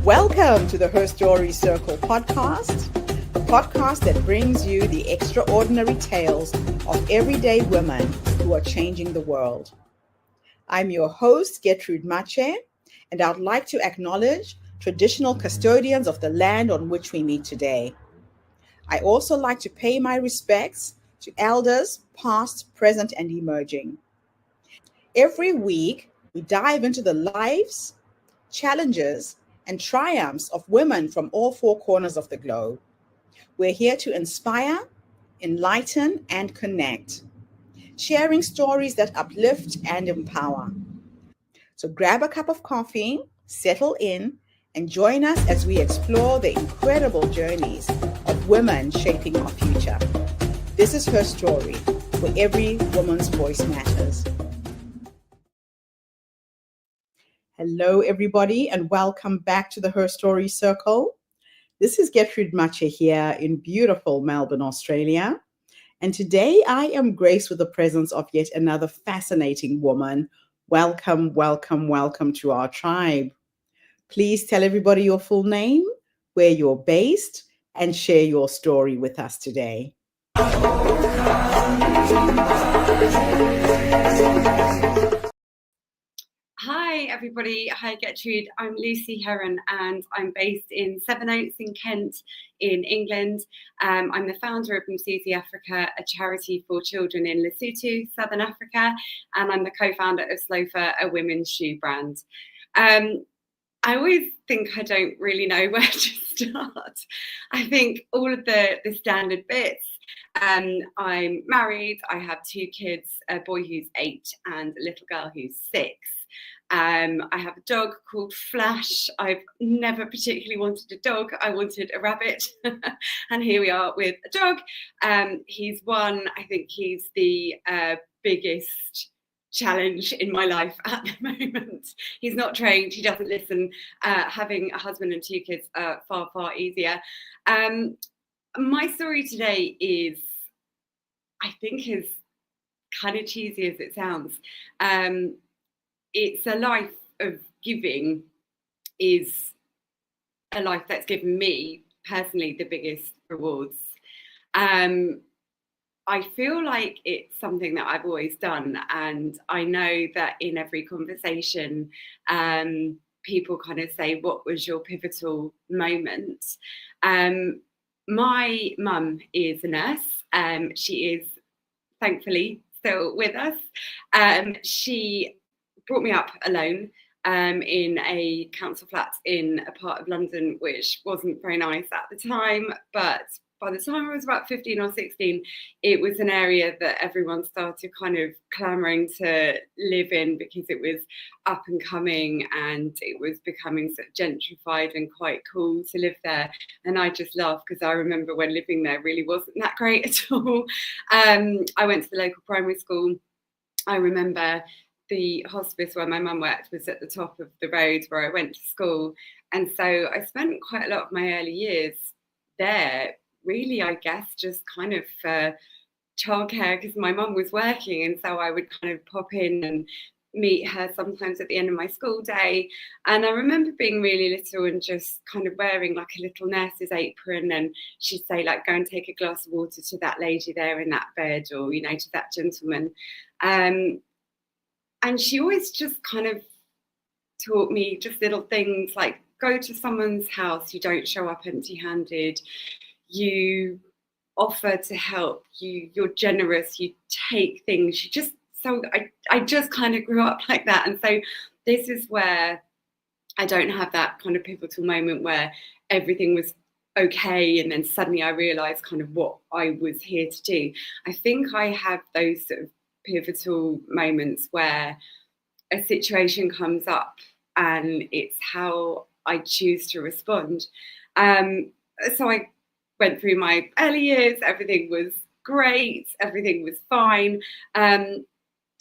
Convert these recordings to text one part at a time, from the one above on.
Welcome to the Her Story Circle podcast, the podcast that brings you the extraordinary tales of everyday women who are changing the world. I'm your host, Gertrude Mache, and I'd like to acknowledge traditional custodians of the land on which we meet today. I also like to pay my respects to elders, past, present, and emerging. Every week, we dive into the lives, challenges, and triumphs of women from all four corners of the globe. We're here to inspire, enlighten, and connect, sharing stories that uplift and empower. So grab a cup of coffee, settle in, and join us as we explore the incredible journeys of women shaping our future. This is Her Story, where every woman's voice matters. Hello, everybody, and welcome back to the Her Story Circle. This is Gertrude Mache here in beautiful Melbourne, Australia. And today I am graced with the presence of yet another fascinating woman. Welcome, welcome, welcome to our tribe. Please tell everybody your full name, where you're based, and share your story with us today. Hi everybody, hi Gertrude. I'm Lucy Herron and I'm based in Sevenoaks in Kent in England. I'm the founder of Msusi Africa, a charity for children in Lesotho, Southern Africa, and I'm the co-founder of Slofa, a women's shoe brand. I always think I don't really know where to start. I think all of the standard bits. I'm married, I have two kids, a boy who's 8 and a little girl who's 6. I have a dog called Flash. I've never particularly wanted a dog. I wanted a rabbit. And here we are with a dog. He's one. I think he's the biggest challenge in my life at the moment. He's not trained. He doesn't listen. Having a husband and 2 kids are far, far easier. My story today is, I think, as kind of cheesy as it sounds. It's a life of giving, is a life that's given me personally the biggest rewards. I feel like it's something that I've always done, and I know that in every conversation, people kind of say, what was your pivotal moment? My mum is a nurse. She is thankfully still with us. She brought me up alone in a council flat in a part of London which wasn't very nice at the time, but by the time I was about 15 or 16, it was an area that everyone started kind of clamoring to live in because it was up and coming and it was becoming sort of gentrified and quite cool to live there. And I just laughed because I remember when living there really wasn't that great at all. I went to the local primary school. I remember the hospice where my mum worked was at the top of the road where I went to school. And so I spent quite a lot of my early years there, really, I guess, just kind of for childcare because my mum was working. And so I would kind of pop in and meet her sometimes at the end of my school day. And I remember being really little and just kind of wearing like a little nurse's apron, and she'd say, like, go and take a glass of water to that lady there in that bed, or, you know, to that gentleman. And she always just kind of taught me just little things like, go to someone's house, you don't show up empty-handed, you offer to help, you're generous, you take things, you just, so I just kind of grew up like that. And so this is where I don't have that kind of pivotal moment where everything was okay and then suddenly I realized kind of what I was here to do. I think I have those sort of pivotal moments where a situation comes up and it's how I choose to respond. So I went through my early years, everything was great, everything was fine. I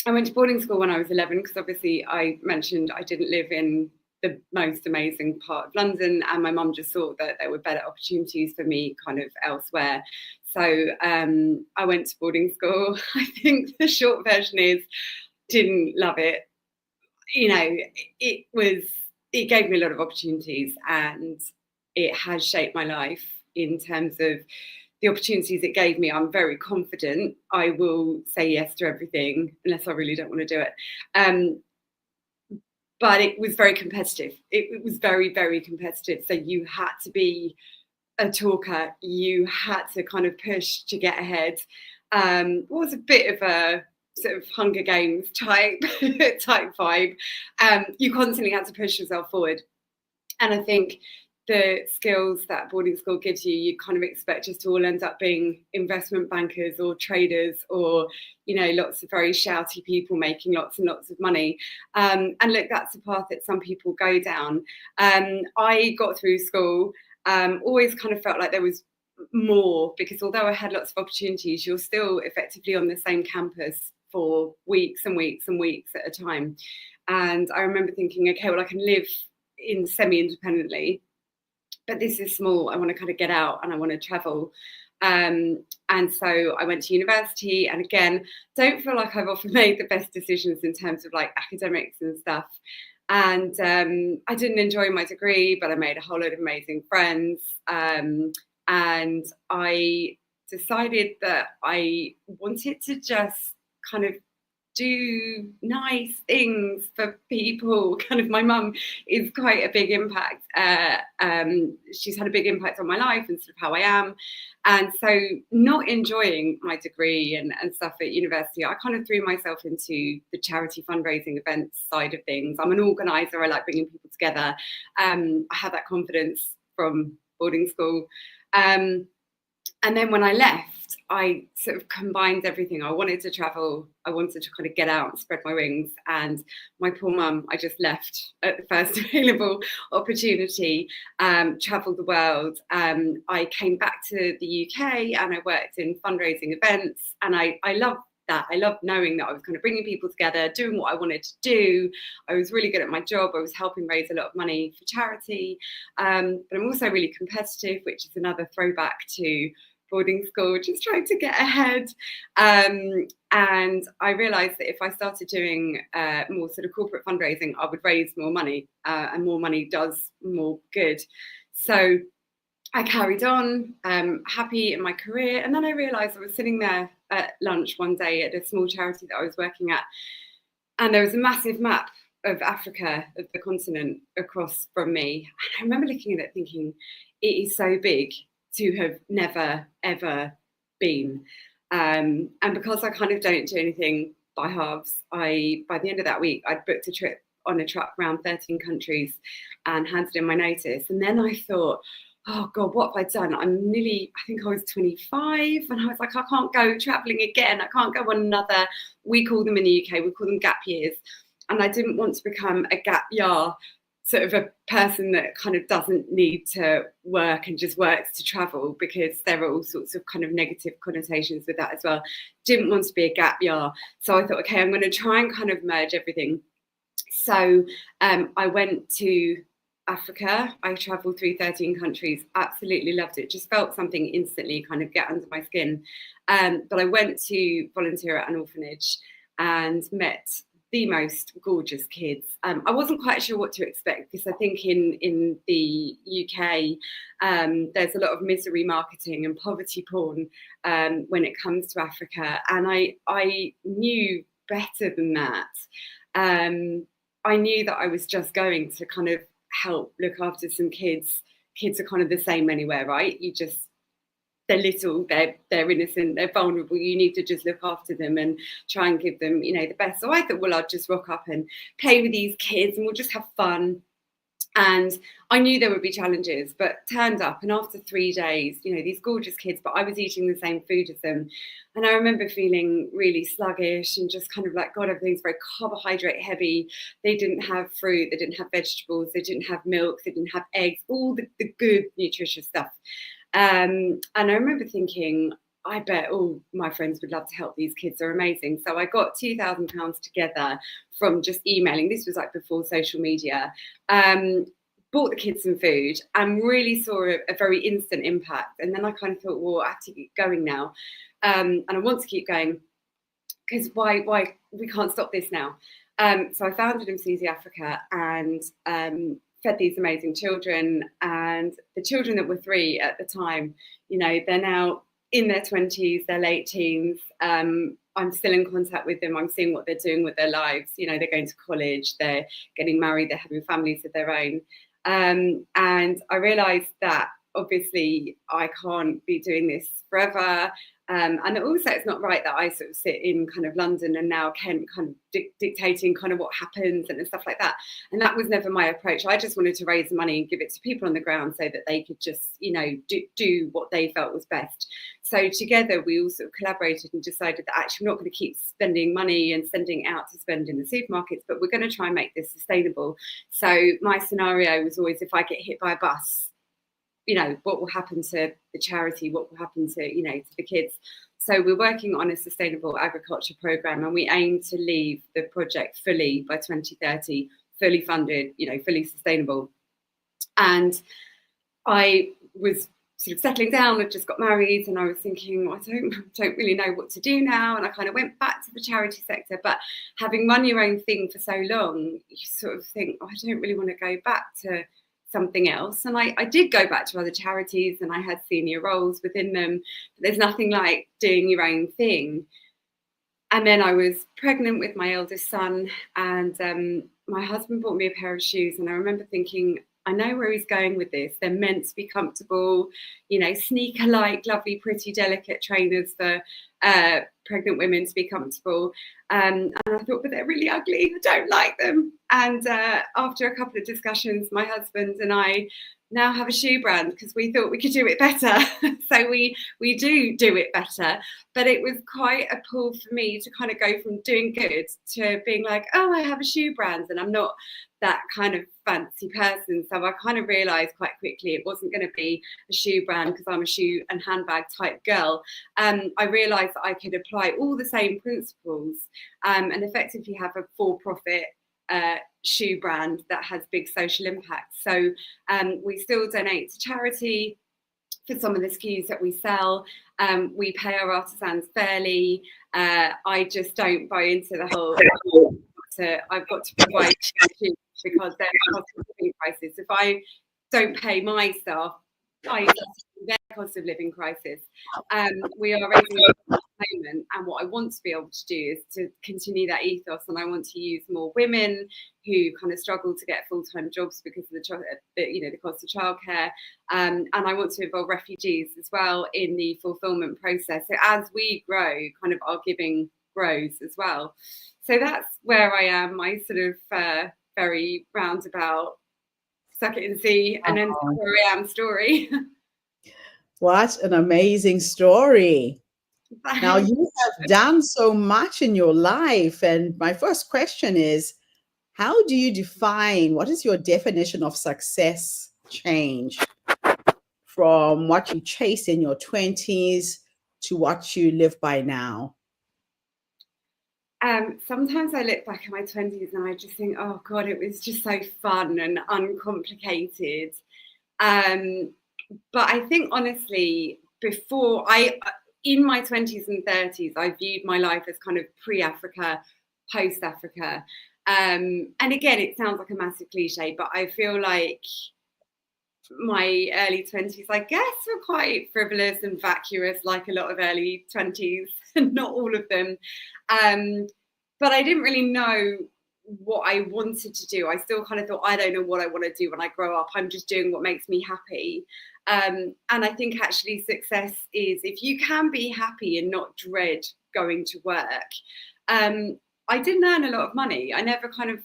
went to boarding school when I was 11 because obviously I mentioned I didn't live in the most amazing part of London, and my mum just thought that there were better opportunities for me kind of elsewhere. So I went to boarding school. I think the short version is didn't love it. You know, it was it gave me a lot of opportunities, and it has shaped my life in terms of the opportunities it gave me. I'm very confident I will say yes to everything unless I really don't want to do it. But it was very competitive. It was very, very competitive. So you had to be a talker. You had to kind of push to get ahead. It was a bit of a sort of Hunger Games type vibe. You constantly had to push yourself forward. And I think the skills that boarding school gives you, you kind of expect us to all end up being investment bankers or traders or, you know, lots of very shouty people making lots and lots of money. And look, that's the path that some people go down. I got through school, always kind of felt like there was more, because although I had lots of opportunities, you're still effectively on the same campus for weeks and weeks and weeks at a time. And I remember thinking, okay, well, I can live in semi-independently, but this is small. I want to kind of get out and I want to travel. And so I went to university, and again, don't feel like I've often made the best decisions in terms of like academics and stuff. And I didn't enjoy my degree, but I made a whole lot of amazing friends. And I decided that I wanted to just kind of do nice things for people. Kind of, my mum is quite a big impact. She's had a big impact on my life and sort of how I am. And so not enjoying my degree and stuff at university, I kind of threw myself into the charity fundraising events side of things. I'm an organizer. I like bringing people together. I had that confidence from boarding school. And then when I left, I sort of combined everything. I wanted to travel. I wanted to kind of get out and spread my wings. And my poor mum, I just left at the first available opportunity, travelled the world. I came back to the UK and I worked in fundraising events. And I loved that. I loved knowing that I was kind of bringing people together, doing what I wanted to do. I was really good at my job. I was helping raise a lot of money for charity. But I'm also really competitive, which is another throwback to boarding school, just trying to get ahead. And I realised that if I started doing more sort of corporate fundraising, I would raise more money, and more money does more good. So I carried on, happy in my career. And then I realised I was sitting there at lunch one day at a small charity that I was working at, and there was a massive map of Africa, of the continent, across from me. And I remember looking at it thinking, it is so big to have never, ever been. And because I kind of don't do anything by halves, by the end of that week, I'd booked a trip on a truck around 13 countries and handed in my notice. And then I thought, oh God, what have I done? I think I was 25, and I was like, I can't go traveling again. I can't go on another, we call them in the UK, we call them gap years. And I didn't want to become a gap year sort of a person that kind of doesn't need to work and just works to travel, because there are all sorts of kind of negative connotations with that as well. Didn't want to be a gap year. So I thought, okay, I'm going to try and kind of merge everything. So I went to Africa. I traveled through 13 countries, absolutely loved it. Just felt something instantly kind of get under my skin. But I went to volunteer at an orphanage and met the most gorgeous kids. I wasn't quite sure what to expect, because I think in the UK, there's a lot of misery marketing and poverty porn when it comes to Africa. And I knew better than that. I knew that I was just going to kind of help look after some kids. Kids are kind of the same anywhere, right? They're little, they're innocent, they're vulnerable. You need to just look after them and try and give them, the best. So I thought, well, I'll just rock up and play with these kids and we'll just have fun. And I knew there would be challenges, but turned up, and after 3 days, these gorgeous kids, but I was eating the same food as them. And I remember feeling really sluggish and just kind of like, God, everything's very carbohydrate heavy. They didn't have fruit, they didn't have vegetables, they didn't have milk, they didn't have eggs, all the good, nutritious stuff. And I remember thinking, I bet all my friends would love to help these kids. They're amazing. So I got £2,000 together from just emailing. This was like before social media. Bought the kids some food and really saw a very instant impact. And then I kind of thought, well, I have to keep going now. And I want to keep going, because why we can't stop this now. So I founded Msusi Africa, and fed these amazing children, and the children that were 3 at the time, you know, they're now in their 20s, their late teens. I'm still in contact with them. I'm seeing what they're doing with their lives. You know, they're going to college, they're getting married, they're having families of their own. And I realized that obviously I can't be doing this forever. And also it's not right that I sort of sit in kind of London and now Kent kind of dictating kind of what happens and stuff like that. And that was never my approach. I just wanted to raise money and give it to people on the ground so that they could just, you know, do what they felt was best. So together we all sort of collaborated and decided that actually we're not going to keep spending money and sending it out to spend in the supermarkets, but we're going to try and make this sustainable. So my scenario was always, if I get hit by a bus, you know, what will happen to the charity, what will happen to, you know, to the kids. So we're working on a sustainable agriculture program, and we aim to leave the project fully by 2030, fully funded, you know, fully sustainable. And I was sort of settling down. I'd just got married, and I was thinking, well, I don't really know what to do now. And I kind of went back to the charity sector, but having run your own thing for so long, you sort of think, oh, I don't really want to go back to something else. And I did go back to other charities, and I had senior roles within them, but there's nothing like doing your own thing. And then I was pregnant with my eldest son, and my husband bought me a pair of shoes, and I remember thinking, I know where he's going with this. They're meant to be comfortable, you know, sneaker-like, lovely, pretty, delicate trainers for pregnant women to be comfortable. And I thought, but they're really ugly. I don't like them. And after a couple of discussions, my husband and I now have a shoe brand because we thought we could do it better. So we do it better. But it was quite a pull for me to kind of go from doing good to being like, oh, I have a shoe brand, and I'm not that kind of fancy person. So I kind of realized quite quickly it wasn't going to be a shoe brand because I'm a shoe and handbag type girl. I realized that I could apply all the same principles and effectively have a for-profit shoe brand that has big social impact. So we still donate to charity for some of the SKUs that we sell. We pay our artisans fairly. I just don't buy into the whole I've got to provide shoes because they're cost of living crisis. If I don't pay my staff, I their cost of living crisis. We are raising at the moment, and what I want to be able to do is to continue that ethos, and I want to use more women who kind of struggle to get full-time jobs because of the cost of childcare, and I want to involve refugees as well in the fulfillment process. So as we grow, kind of our giving grows as well. So that's where I am. My sort of very roundabout, suck it and see, and then where I am story. What an amazing story. Now, you have done so much in your life. And my first question is, how do you define, what is your definition of success change from what you chased in your 20s to what you live by now? Sometimes I look back at my 20s and I just think, oh God, it was just so fun and uncomplicated. But I think honestly, in my 20s and 30s, I viewed my life as kind of pre-Africa, post-Africa. And again, it sounds like a massive cliche, but I feel like my early 20s, I guess, were quite frivolous and vacuous, like a lot of early 20s, not all of them. But I didn't really know what I wanted to do. I still kind of thought, I don't know what I want to do when I grow up. I'm just doing what makes me happy. And I think actually success is if you can be happy and not dread going to work. I didn't earn a lot of money. I never kind of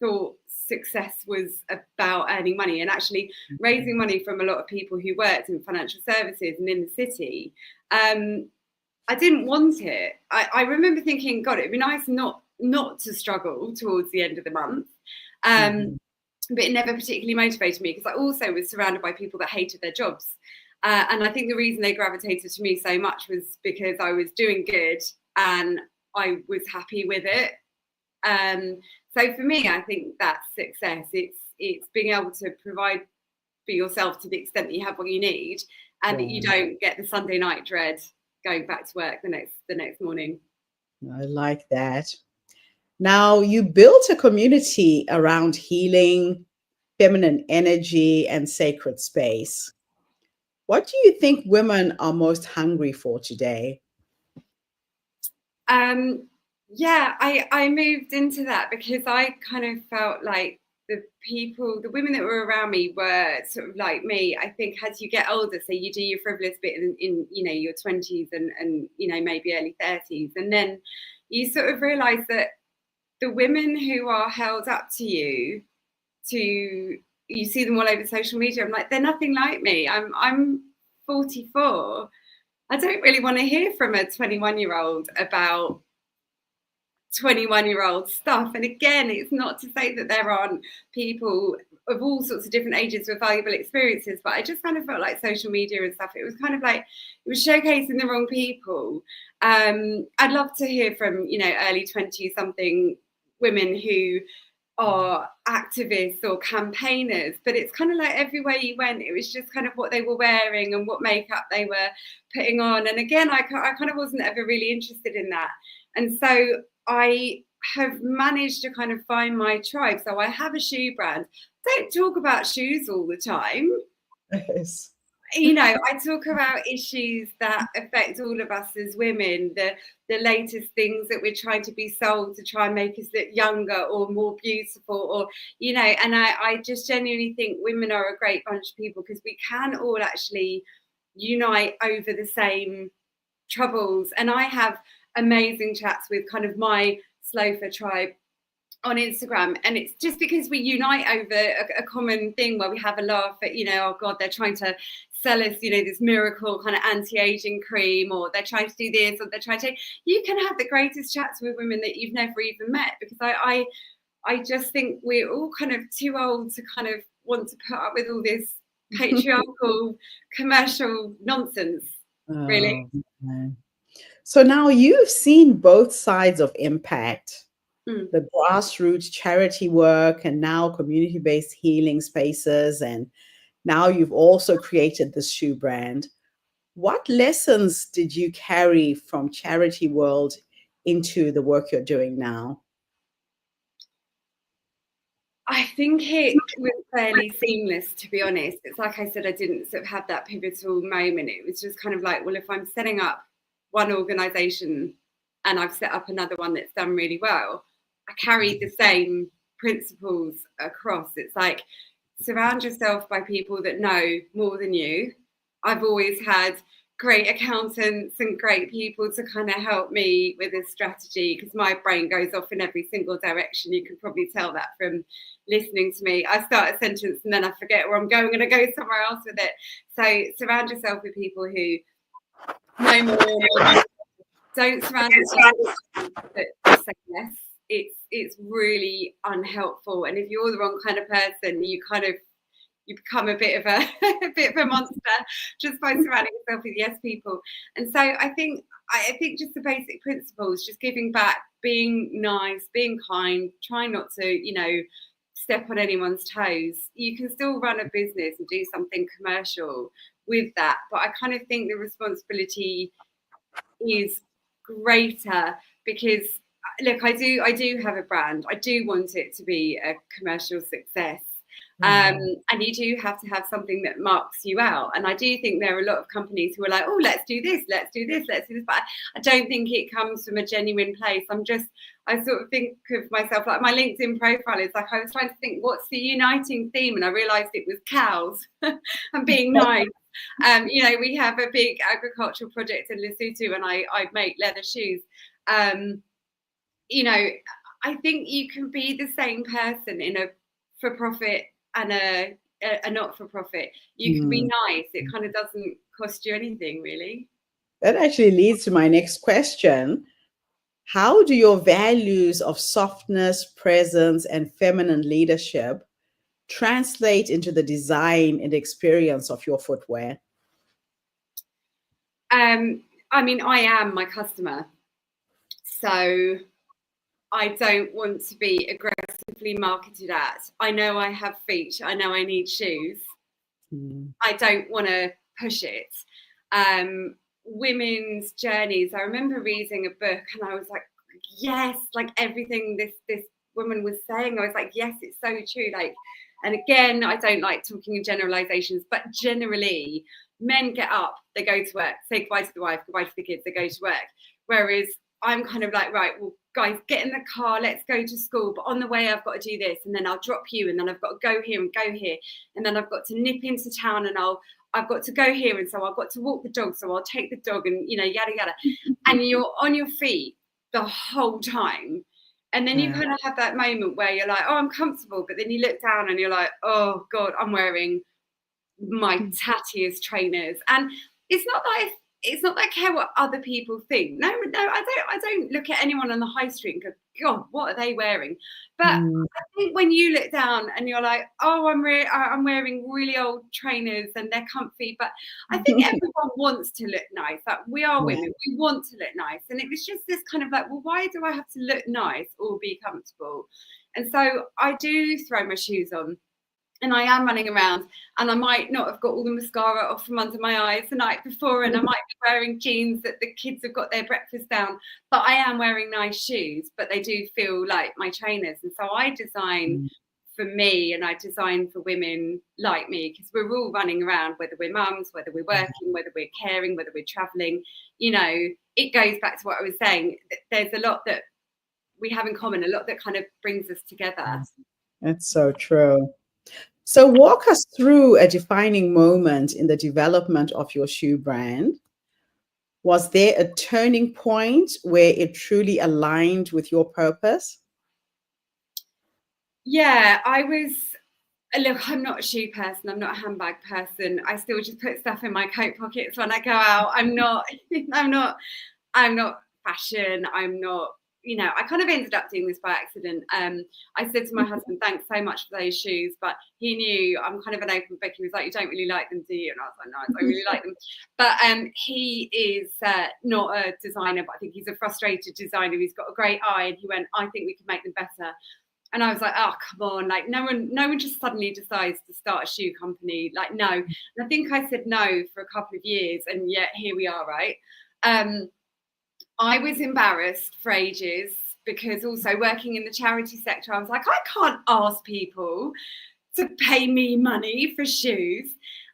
thought success was about earning money, and actually raising money from a lot of people who worked in financial services and in the city. I didn't want it. I remember thinking, God, it'd be nice not to struggle towards the end of the month. But it never particularly motivated me because I also was surrounded by people that hated their jobs. And I think the reason they gravitated to me so much was because I was doing good and I was happy with it. So for me, I think that's success. It's being able to provide for yourself to the extent that you have what you need, and that you don't get the Sunday night dread going back to work the next morning. I like that. Now, you built a community around healing, feminine energy, and sacred space. What do you think women are most hungry for today? Yeah, I moved into that because I kind of felt like the women that were around me were sort of like me. I think as you get older, so you do your frivolous bit in your 20s and maybe early 30s, and then you sort of realise that the women who are held up to you see them all over social media. I'm like, they're nothing like me. I'm 44. I don't really want to hear from a 21-year-old about 21-year-old stuff. And again, it's not to say that there aren't people of all sorts of different ages with valuable experiences, but I just kind of felt like social media and stuff, it was kind of like it was showcasing the wrong people. I'd love to hear from early 20 something women who are activists or campaigners, but it's kind of like everywhere you went, it was just kind of what they were wearing and what makeup they were putting on. And again, I kind of wasn't ever really interested in that. And so I have managed to kind of find my tribe. So I have a shoe brand. Don't talk about shoes all the time. Yes. I talk about issues that affect all of us as women, the latest things that we're trying to be sold to try and make us look younger or more beautiful, or and I just genuinely think women are a great bunch of people because we can all actually unite over the same troubles. And I have amazing chats with kind of my Slofa tribe on Instagram, and it's just because we unite over a common thing where we have a laugh at oh god, they're trying to sell us this miracle kind of anti-aging cream, or they're trying to do this, or they're trying to you can have the greatest chats with women that you've never even met, because I just think we're all kind of too old to kind of want to put up with all this patriarchal commercial nonsense, really. Man. So now you've seen both sides of impact, the grassroots charity work, and now community-based healing spaces. And now you've also created this shoe brand. What lessons did you carry from charity world into the work you're doing now? I think it was fairly seamless, to be honest. It's like I said, I didn't sort of have that pivotal moment. It was just kind of like, well, if I'm setting up one organisation and I've set up another one that's done really well, I carry the same principles across. It's like, surround yourself by people that know more than you. I've always had great accountants and great people to kind of help me with this strategy, because my brain goes off in every single direction. You can probably tell that from listening to me. I start a sentence and then I forget where I'm going and I go somewhere else with it. So surround yourself with people who know more. Don't surround yourself with people that say yes. It's really unhelpful. And if you're the wrong kind of person, you become a bit of a monster just by surrounding yourself with yes people. And so I think just the basic principles, just giving back, being nice, being kind, trying not to step on anyone's toes. You can still run a business and do something commercial with that, but I kind of think the responsibility is greater, because look, I do have a brand. I do want it to be a commercial success. And you do have to have something that marks you out. And I do think there are a lot of companies who are like, oh, let's do this. But I don't think it comes from a genuine place. I sort of think of myself like my LinkedIn profile is like, I was trying to think, what's the uniting theme? And I realized it was cows and being nice. We have a big agricultural project in Lesotho, and I make leather shoes. I think you can be the same person in a for-profit and a not-for-profit. You can be nice. It kind of doesn't cost you anything, really. That actually leads to my next question. How do your values of softness, presence, and feminine leadership translate into the design and experience of your footwear? I am my customer. So I don't want to be aggressively marketed at. I know I have feet. I know I need shoes. I don't want to push it. Women's journeys. I remember reading a book and I was like, yes, like everything this woman was saying. I was like, yes, it's so true. Like And again, I don't like talking in generalizations, but generally, men get up, they go to work, say goodbye to the wife, goodbye to the kids, they go to work. Whereas I'm kind of like, right, well, guys, get in the car, let's go to school. But on the way, I've got to do this, and then I'll drop you, and then I've got to go here and go here, and then I've got to nip into town, and I've got to go here, and so I've got to walk the dog, so I'll take the dog, and yada yada. And you're on your feet the whole time. And then you kind of have that moment where you're like, oh, I'm comfortable. But then you look down and you're like, oh, God, I'm wearing my tattiest trainers. And it's not that I care what other people think. No, I don't look at anyone on the high street and go, God, what are they wearing? But I think when you look down and you're like, oh, I'm wearing really old trainers and they're comfy. But I think everyone wants to look nice. Like, we are women, we want to look nice. And it was just this kind of like, well, why do I have to look nice or be comfortable? And so I do throw my shoes on. And I am running around, and I might not have got all the mascara off from under my eyes the night before, and I might be wearing jeans that the kids have got their breakfast down, but I am wearing nice shoes, but they do feel like my trainers. And so I design for me, and I design for women like me, because we're all running around, whether we're mums, whether we're working, whether we're caring, whether we're traveling. It goes back to what I was saying. There's a lot that we have in common, a lot that kind of brings us together. That's so true. So walk us through a defining moment in the development of your shoe brand. Was there a turning point where it truly aligned with your purpose? Yeah, look, I'm not a shoe person. I'm not a handbag person. I still just put stuff in my coat pockets when I go out. I'm not fashion. I'm not, I kind of ended up doing this by accident. I said to my husband, thanks so much for those shoes, but he knew I'm kind of an open book. He was like, you don't really like them, do you? And I was like, no, I don't really like them. But he is not a designer, but I think he's a frustrated designer. He's got a great eye, and he went, I think we can make them better. And I was like, oh, come on. Like, no one just suddenly decides to start a shoe company. Like, no. And I think I said no for a couple of years, and yet here we are, right? I was embarrassed for ages, because also working in the charity sector, I was like, I can't ask people to pay me money for shoes.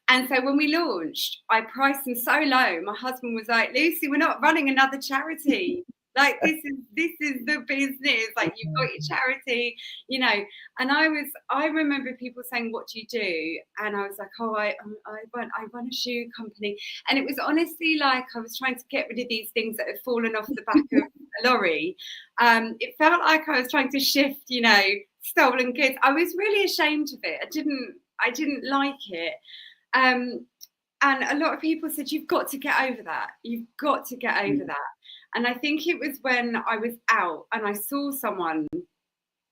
And so when we launched, I priced them so low. My husband was like, Lucy, we're not running another charity. Like, this is the business. Like, you've got your charity, And I remember people saying, what do you do? And I was like, oh, I run a shoe company. And it was honestly like I was trying to get rid of these things that had fallen off the back of a lorry. It felt like I was trying to shift, stolen goods. I was really ashamed of it. I didn't like it. And a lot of people said, you've got to get over that. You've got to get over that. And I think it was when I was out and I saw someone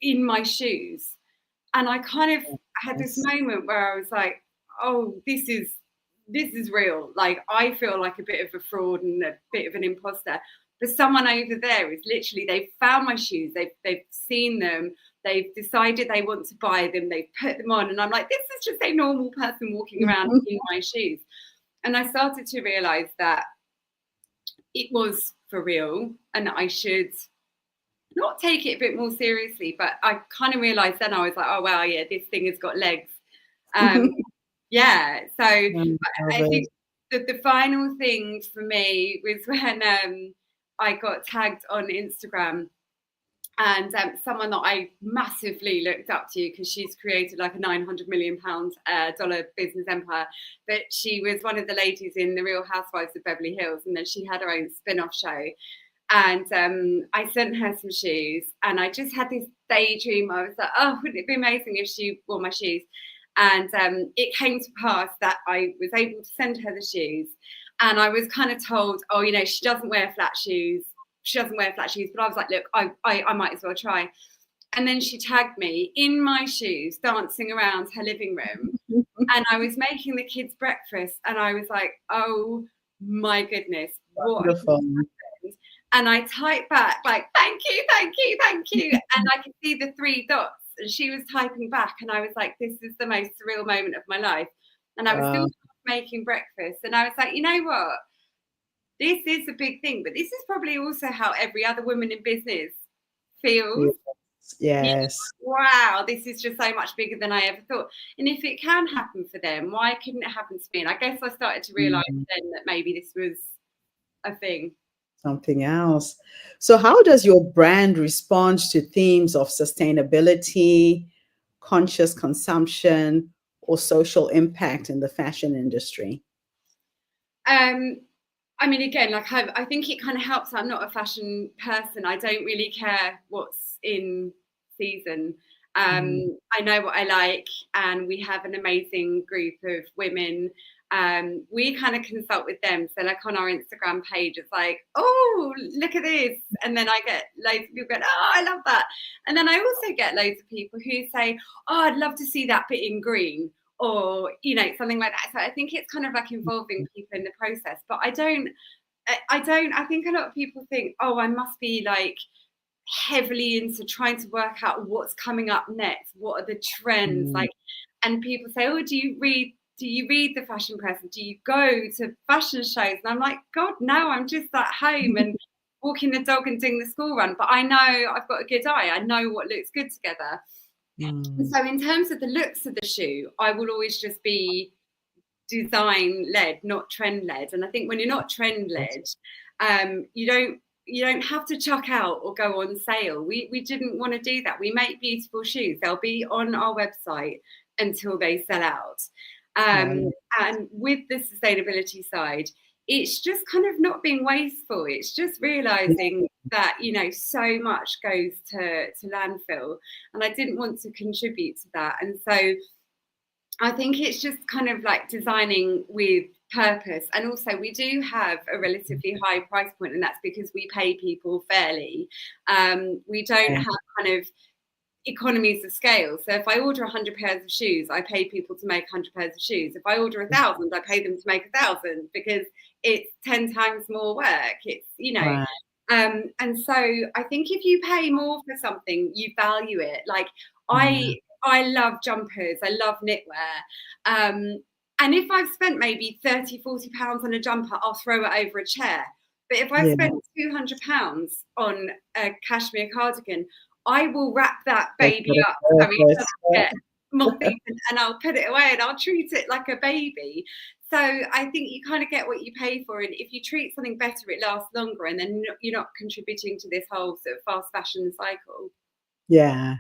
in my shoes, and I kind of had this moment where I was like, oh, this is real. Like, I feel like a bit of a fraud and a bit of an imposter. But someone over there is literally, they've found my shoes, they've seen them, they've decided they want to buy them, they've put them on. And I'm like, this is just a normal person walking around in my shoes. And I started to realize that it was for real, and I should not take it a bit more seriously. But I kind of realized then, I was like, oh wow, yeah, this thing has got legs. Yeah, so I think that the final thing for me was when I got tagged on Instagram, and someone that I massively looked up to, because she's created like a $900 million business empire. But she was one of the ladies in The Real Housewives of Beverly Hills, and then she had her own spin-off show. And I sent her some shoes, and I just had this daydream. I was like, oh, wouldn't it be amazing if she wore my shoes? And it came to pass that I was able to send her the shoes, and I was kind of told, oh, she doesn't wear flat shoes. She doesn't wear flat shoes. But I was like, look, I might as well try. And then she tagged me in my shoes, dancing around her living room. And I was making the kids breakfast, and I was like, oh my goodness, what happened? And I typed back like, thank you, thank you, thank you. And I could see the 3 dots, and she was typing back, and I was like, this is the most surreal moment of my life. And I was still making breakfast, and I was like, you know what? This is a big thing, but this is probably also how every other woman in business feels. Yes. Wow, this is just so much bigger than I ever thought. And if it can happen for them, why couldn't it happen to me? And I guess I started to realize then that maybe this was a thing. Something else. So, how does your brand respond to themes of sustainability, conscious consumption, or social impact in the fashion industry? I mean, again, like I think it kind of helps. I'm not a fashion person. I don't really care what's in season. I know what I like, and we have an amazing group of women. We kind of consult with them. So, like on our Instagram page, it's like, oh, look at this, and then I get loads of people going, oh, I love that, and then I also get loads of people who say, oh, I'd love to see that bit in green, or something like that. So I think it's kind of like involving people in the process. But I think a lot of people think, oh, I must be like heavily into trying to work out what's coming up next, what are the trends, like, and people say, oh, do you read the fashion press, do you go to fashion shows? And I'm like, God, no, I'm just at home and walking the dog and doing the school run. But I know I've got a good eye, I know what looks good together. So in terms of the looks of the shoe, I will always just be design led, not trend led. And I think when you're not trend led, you don't have to chuck out or go on sale. We didn't want to do that. We make beautiful shoes. They'll be on our website until they sell out. And with the sustainability side, it's just kind of not being wasteful. It's just realizing that, so much goes to landfill, and I didn't want to contribute to that. And so I think it's just kind of like designing with purpose. And also we do have a relatively high price point, and that's because we pay people fairly. We don't have kind of economies of scale. So if I order 100 pairs of shoes, I pay people to make 100 pairs of shoes. If I order 1,000, I pay them to make 1,000, because it's 10 times more work. It's, and so I think if you pay more for something, you value it. Like I love jumpers, I love knitwear. And if I've spent maybe 30, 40 pounds on a jumper, I'll throw it over a chair. But if I've spent 200 pounds on a cashmere cardigan, I will wrap that baby up so it doesn't get moth-eaten, and I'll put it away and I'll treat it like a baby. So I think you kind of get what you pay for, and if you treat something better, it lasts longer, and then you're not contributing to this whole sort of fast fashion cycle. Yeah.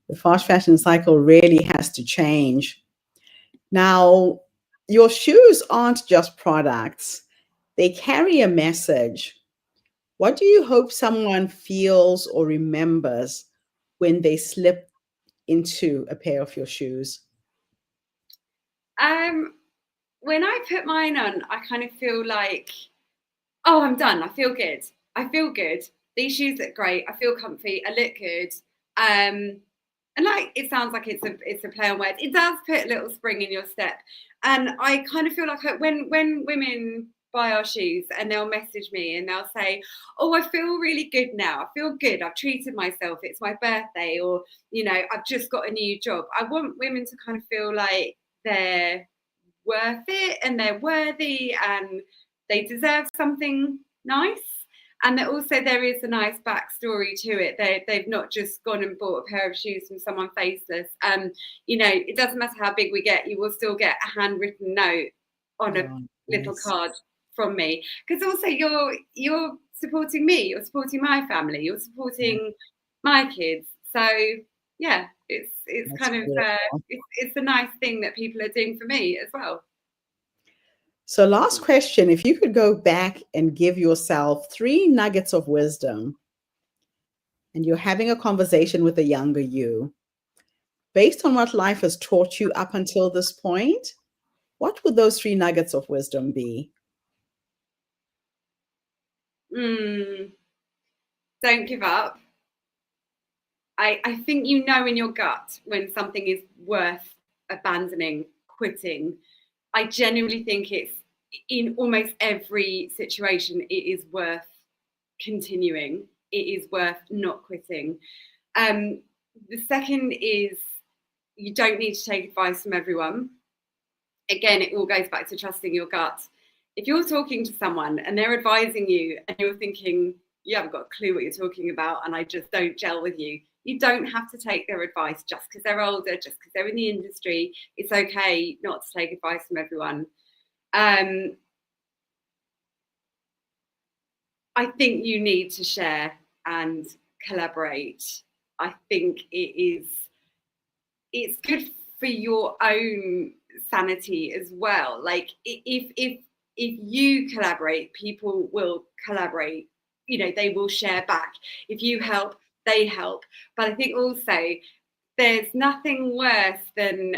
The fast fashion cycle really has to change. Now, your shoes aren't just products. They carry a message. What do you hope someone feels or remembers when they slip into a pair of your shoes? When I put mine on, I kind of feel like, oh, I'm done. I feel good. These shoes look great. I feel comfy. I look good. And like, it sounds like it's a play on words. It does put a little spring in your step. And I kind of feel like when women buy our shoes and they'll message me and they'll say, oh, I feel really good now. I feel good. I've treated myself. It's my birthday, or, I've just got a new job. I want women to kind of feel like they're worth it and they're worthy and they deserve something nice. And that also there is a nice backstory to it. They've not just gone and bought a pair of shoes from someone faceless. It doesn't matter how big we get, you will still get a handwritten note on a little card from me. Because also you're supporting me, you're supporting my family, you're supporting my kids. So yeah, it's That's kind of it's a nice thing that people are doing for me as well. So last question, if you could go back and give yourself 3 nuggets of wisdom, and you're having a conversation with a younger you, based on what life has taught you up until this point, what would those 3 nuggets of wisdom be? Don't give up. I think in your gut when something is worth abandoning, quitting. I genuinely think it's in almost every situation, it is worth continuing. It is worth not quitting. The second is you don't need to take advice from everyone. Again, it all goes back to trusting your gut. If you're talking to someone and they're advising you and you're thinking, you haven't got a clue what you're talking about and I just don't gel with you, You don't have to take their advice just because they're older, just because they're in the industry. It's okay not to take advice from everyone. I think you need to share and collaborate. I think it's good for your own sanity as well. Like if you collaborate, people will collaborate. You know, they will share back. If you help, they help. But I think also there's nothing worse than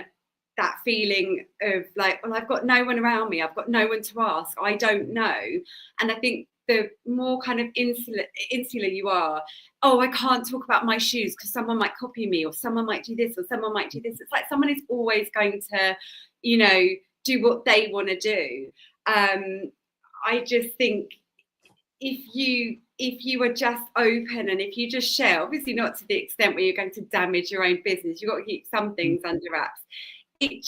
that feeling of like, well, I've got no one around me. I've got no one to ask. I don't know. And I think the more kind of insular you are, oh, I can't talk about my shoes because someone might copy me, or someone might do this, or someone might do this. It's like someone is always going to, you know, do what they want to do. I just think if you are just open and if you just share, obviously not to the extent where you're going to damage your own business, you've got to keep some things under wraps. It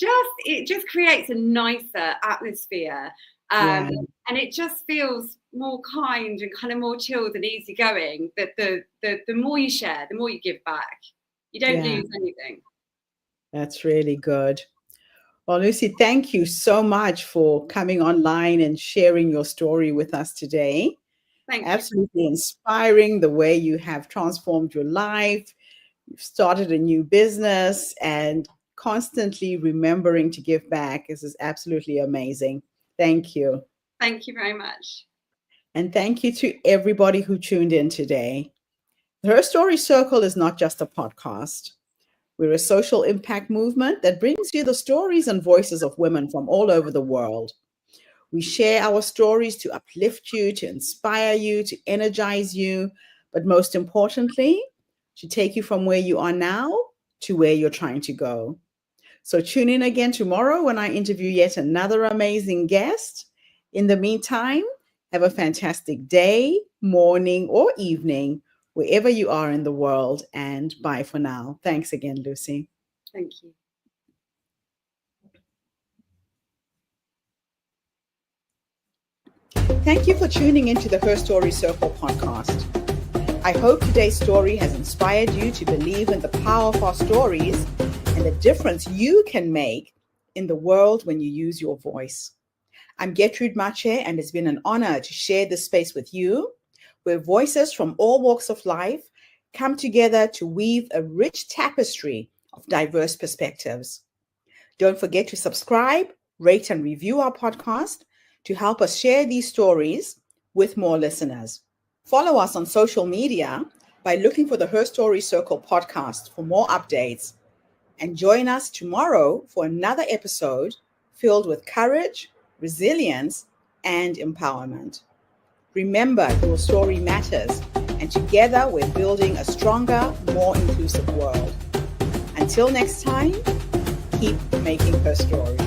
just creates a nicer atmosphere. And it just feels more kind and kind of more chilled and easygoing. That the more you share, the more you give back. You don't lose anything. That's really good. Well, Lucy, thank you so much for coming online and sharing your story with us today. Thank you. Absolutely inspiring the way you have transformed your life. You've started a new business and constantly remembering to give back. This is absolutely amazing. Thank you. Thank you very much. And thank you to everybody who tuned in today. The Her Story Circle is not just a podcast. We're a social impact movement that brings you the stories and voices of women from all over the world. We share our stories to uplift you, to inspire you, to energize you, but most importantly, to take you from where you are now to where you're trying to go. So tune in again tomorrow when I interview yet another amazing guest. In the meantime, have a fantastic day, morning, or evening, wherever you are in the world, and bye for now. Thanks again, Lucy. Thank you. Thank you for tuning into the Her Story Circle podcast. I hope today's story has inspired you to believe in the power of our stories and the difference you can make in the world when you use your voice. I'm Gertrude Mache, and it's been an honor to share this space with you, where voices from all walks of life come together to weave a rich tapestry of diverse perspectives. Don't forget to subscribe, rate, and review our podcast to help us share these stories with more listeners. Follow us on social media by looking for the Her Story Circle podcast for more updates. And join us tomorrow for another episode filled with courage, resilience, and empowerment. Remember, your story matters, and together we're building a stronger, more inclusive world. Until next time, keep making her story.